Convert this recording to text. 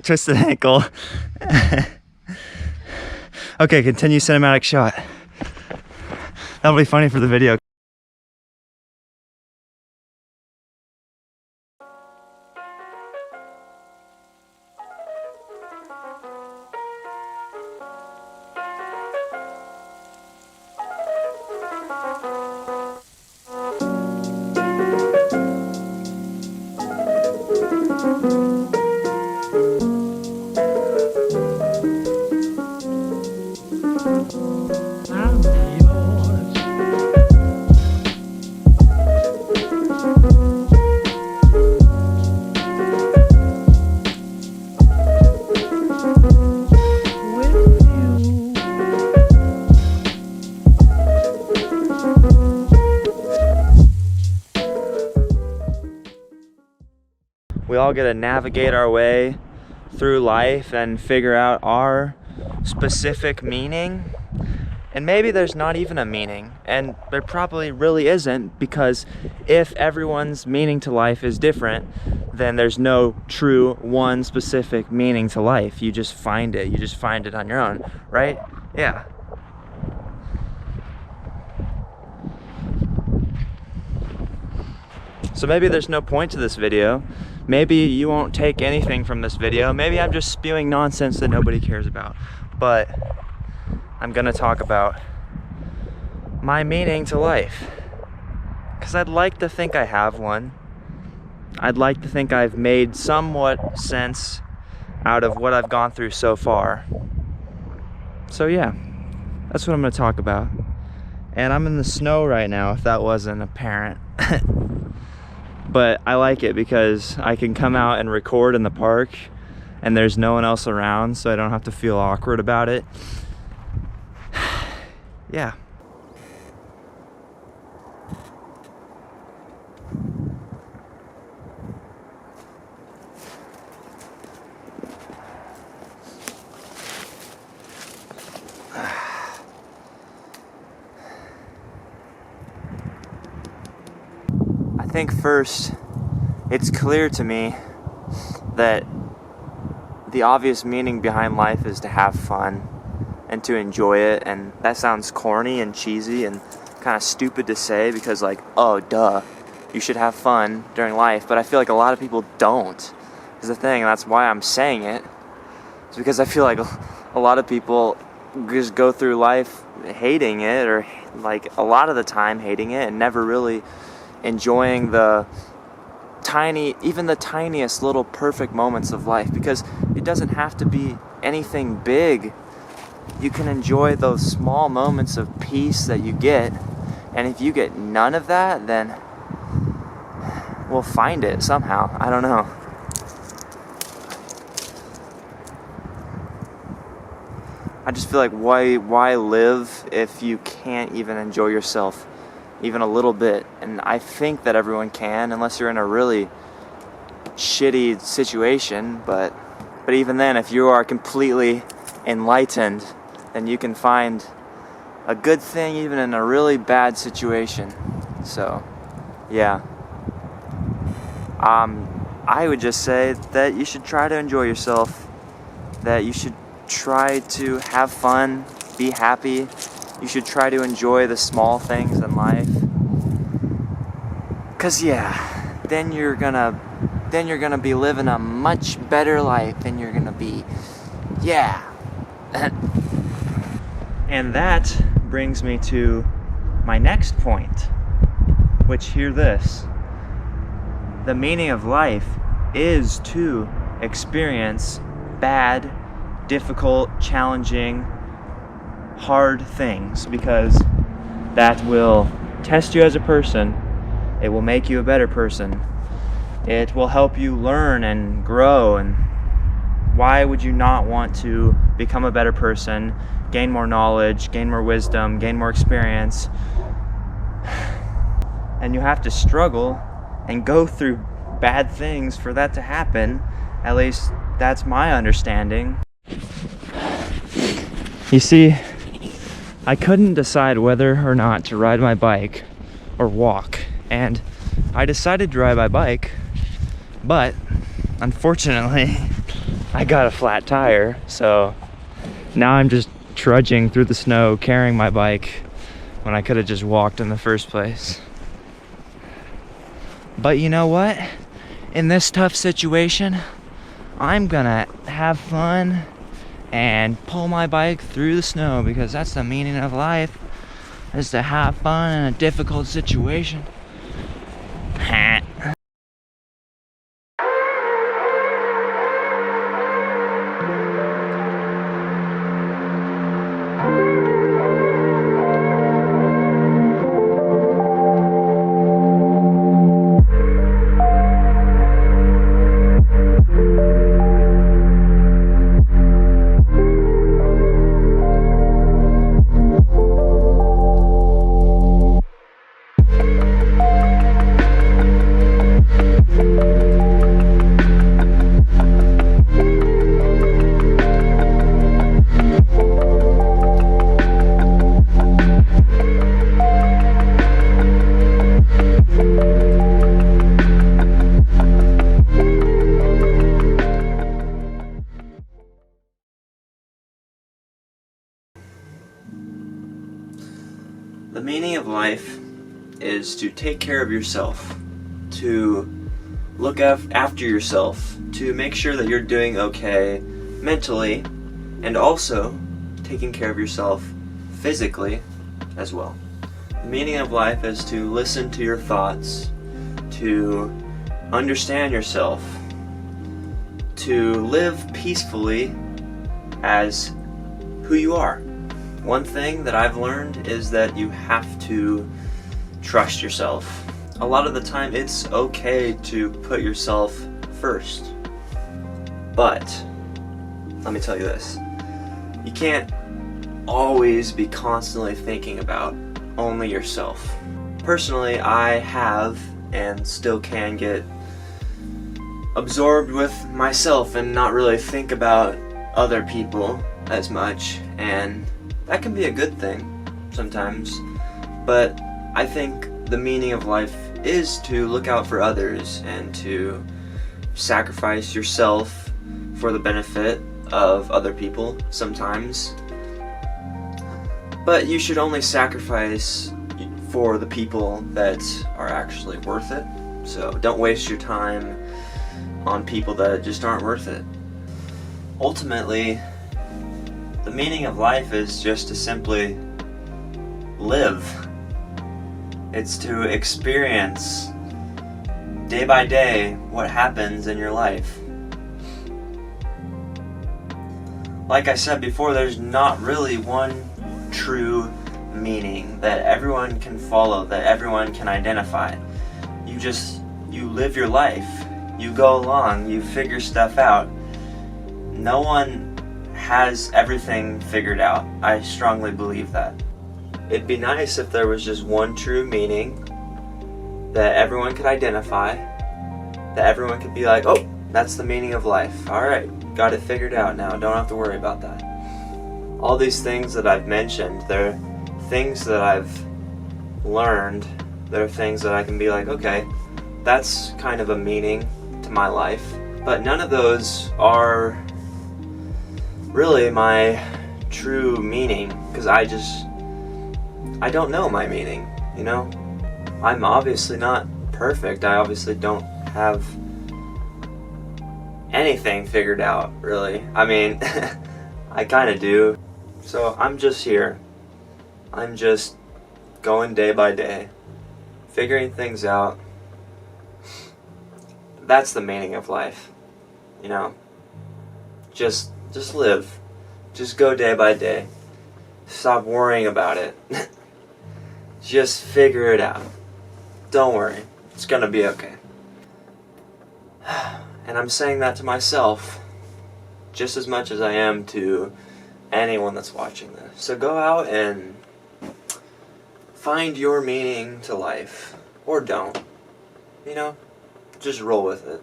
Twisted ankle. Okay, continue cinematic shot. That'll be funny for the video. We all get to navigate our way through life and figure out our specific meaning. And maybe there's not even a meaning, and there probably really isn't, because if everyone's meaning to life is different, then there's no true one specific meaning to life. You just find it. You just find it on your own, right? Yeah. So maybe there's no point to this video. Maybe you won't take anything from this video. Maybe I'm just spewing nonsense that nobody cares about. But I'm gonna talk about my meaning to life. Because I'd like to think I have one. I'd like to think I've made somewhat sense out of what I've gone through so far. So yeah, that's what I'm gonna talk about. And I'm in the snow right now, if that wasn't apparent. But I like it because I can come out and record in the park and there's no one else around, so I don't have to feel awkward about it. Yeah. I think first, it's clear to me that the obvious meaning behind life is to have fun and to enjoy it, and that sounds corny and cheesy and kind of stupid to say because, like, oh duh, you should have fun during life, but I feel like a lot of people don't, is the thing, and that's why I'm saying it. It's because I feel like a lot of people just go through life hating it, or like a lot of the time hating it, and never really enjoying the even the tiniest little perfect moments of life, because it doesn't have to be anything big. You can enjoy those small moments of peace that you get, and if you get none of that, then we'll find it somehow. I don't know. I just feel like why live if you can't even enjoy yourself even a little bit? And I think that everyone can, unless you're in a really shitty situation, but even then, if you are completely enlightened, then you can find a good thing even in a really bad situation. So yeah, I would just say that you should try to enjoy yourself, that you should try to have fun, be happy. You should try to enjoy the small things in life. 'Cause yeah, then you're gonna be living a much better life, and you're gonna be, yeah. And that brings me to my next point, which, hear this. The meaning of life is to experience bad, difficult, challenging, hard things, because that will test you as a person. It will make you a better person. It will help you learn and grow, and why would you not want to become a better person, gain more knowledge, gain more wisdom, gain more experience? And you have to struggle and go through bad things for that to happen. At least that's my understanding. You see, I couldn't decide whether or not to ride my bike or walk, and I decided to ride my bike, but unfortunately I got a flat tire, so now I'm just trudging through the snow carrying my bike when I could have just walked in the first place. But you know what? In this tough situation, I'm gonna have fun and pull my bike through the snow, because that's the meaning of life, is to have fun in a difficult situation. The meaning of life is to take care of yourself, to look after yourself, to make sure that you're doing okay mentally, and also taking care of yourself physically as well. The meaning of life is to listen to your thoughts, to understand yourself, to live peacefully as who you are. One thing that I've learned is that you have to trust yourself. A lot of the time it's okay to put yourself first. But let me tell you this. You can't always be constantly thinking about only yourself. Personally, I have and still can get absorbed with myself and not really think about other people as much, and that can be a good thing sometimes, but I think the meaning of life is to look out for others and to sacrifice yourself for the benefit of other people sometimes. But you should only sacrifice for the people that are actually worth it. So don't waste your time on people that just aren't worth it. Ultimately, the meaning of life is just to simply live. It's to experience day by day what happens in your life. Like I said before, there's not really one true meaning that everyone can follow, that everyone can identify. You live your life. You go along, you figure stuff out. No one has everything figured out. I strongly believe that. It'd be nice if there was just one true meaning that everyone could identify, that everyone could be like, oh, that's the meaning of life. Alright, got it figured out now, don't have to worry about that. All these things that I've mentioned, they're things that I've learned, they're things that I can be like, okay, that's kind of a meaning to my life. But none of those are really my true meaning, because I don't know my meaning, you know? I'm obviously not perfect. I obviously don't have anything figured out, really. I mean, I kind of do. So I'm just here. I'm just going day by day, figuring things out. That's the meaning of life, you know? Just live. Just go day by day. Stop worrying about it. Just figure it out. Don't worry. It's gonna be okay. And I'm saying that to myself just as much as I am to anyone that's watching this. So go out and find your meaning to life. Or don't. You know? Just roll with it.